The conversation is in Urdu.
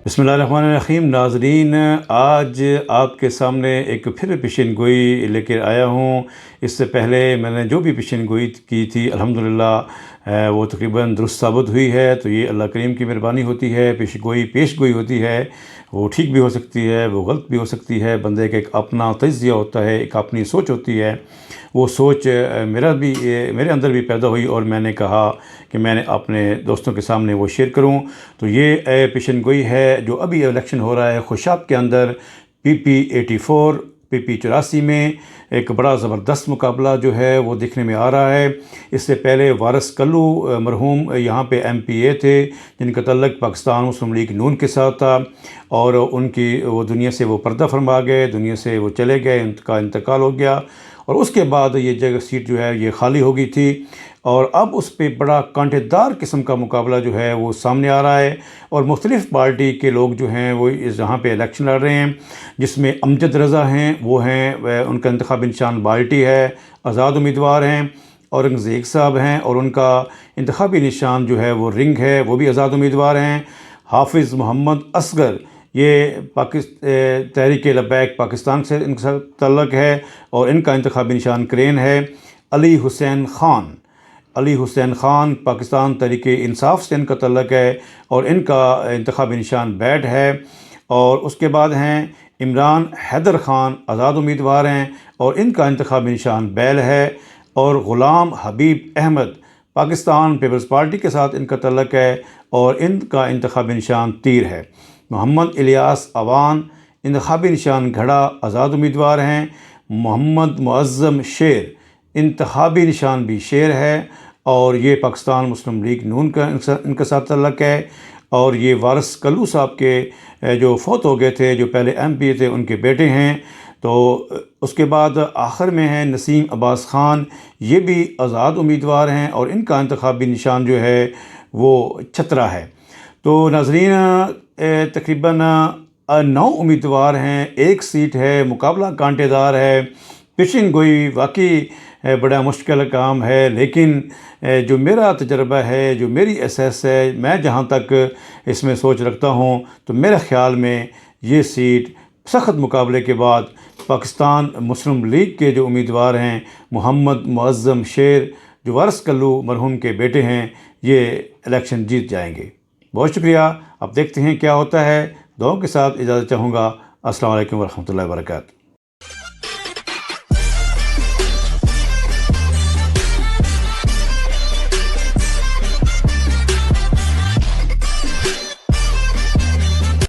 بسم اللہ الرحمن الرحیم۔ ناظرین، آج آپ کے سامنے ایک پھر پیشین گوئی لے کر آیا ہوں۔ اس سے پہلے میں نے جو بھی پیشین گوئی کی تھی الحمدللہ وہ تقریباً درست ثابت ہوئی ہے، تو یہ اللہ کریم کی مہربانی ہوتی ہے۔ پیش گوئی ہوتی ہے، وہ ٹھیک بھی ہو سکتی ہے، وہ غلط بھی ہو سکتی ہے۔ بندے کا ایک اپنا تجزیہ ہوتا ہے، ایک اپنی سوچ ہوتی ہے۔ وہ سوچ میرے اندر بھی پیدا ہوئی اور میں نے کہا کہ میں نے اپنے دوستوں کے سامنے وہ شیئر کروں۔ تو یہ پیشین گوئی ہے جو ابھی الیکشن ہو رہا ہے کھشاب کے اندر pp84 pp84 میں ایک بڑا زبردست مقابلہ جو ہے وہ دیکھنے میں آ رہا ہے۔ اس سے پہلے وارث کلو مرحوم یہاں پہ MP تھے جن کا تعلق پاکستان مسلم لیگ نون کے ساتھ تھا، اور ان کی وہ دنیا سے وہ پردہ فرما گئے، دنیا سے وہ چلے گئے، ان کا انتقال ہو گیا، اور اس کے بعد یہ جگہ سیٹ جو ہے یہ خالی ہو گئی تھی، اور اب اس پہ بڑا کانٹے دار قسم کا مقابلہ جو ہے وہ سامنے آ رہا ہے، اور مختلف پارٹی کے لوگ جو ہیں وہ یہاں پہ الیکشن لڑ رہے ہیں، جس میں امجد رضا ہیں، وہ ہیں ان کا انتخابی نشان بالٹی ہے، آزاد امیدوار ہیں، اورنگزیب صاحب ہیں اور ان کا انتخابی نشان جو ہے وہ رنگ ہے، وہ بھی آزاد امیدوار ہیں۔ حافظ محمد اصغر، یہ تحریک لبیک پاکستان سے ان کا تعلق ہے اور ان کا انتخابی نشان کرین ہے۔ علی حسین خان پاکستان تحریک انصاف سے ان کا تعلق ہے اور ان کا انتخابی نشان بیٹ ہے، اور اس کے بعد ہیں عمران حیدر خان، آزاد امیدوار ہیں اور ان کا انتخابی نشان بیل ہے، اور غلام حبیب احمد پاکستان پیپلز پارٹی کے ساتھ ان کا تعلق ہے اور ان کا انتخابی نشان تیر ہے۔ محمد الیاس اوان، انتخابی نشان گھڑا، آزاد امیدوار ہیں۔ محمد معظم شیر، انتخابی نشان بھی شیر ہے، اور یہ پاکستان مسلم لیگ نون کا ان کے ساتھ تعلق ہے، اور یہ وارث کلو صاحب کے جو فوت ہو گئے تھے، جو پہلے MP تھے، ان کے بیٹے ہیں۔ تو اس کے بعد آخر میں ہیں نسیم عباس خان، یہ بھی آزاد امیدوار ہیں اور ان کا انتخابی نشان جو ہے وہ چھترا ہے۔ تو ناظرین، تقریباً 9 امیدوار ہیں، ایک سیٹ ہے، مقابلہ کانٹے دار ہے۔ پیشین گوئی واقعی بڑا مشکل کام ہے، لیکن جو میرا تجربہ ہے، جو میری اسیس ہے، میں جہاں تک اس میں سوچ رکھتا ہوں، تو میرے خیال میں یہ سیٹ سخت مقابلے کے بعد پاکستان مسلم لیگ کے جو امیدوار ہیں محمد معظم شیر، جو وارث کلو مرحوم کے بیٹے ہیں، یہ الیکشن جیت جائیں گے۔ بہت شکریہ۔ اب دیکھتے ہیں کیا ہوتا ہے۔ دعاؤں کے ساتھ اجازت چاہوں گا۔ السلام علیکم ورحمۃ اللہ وبرکاتہ۔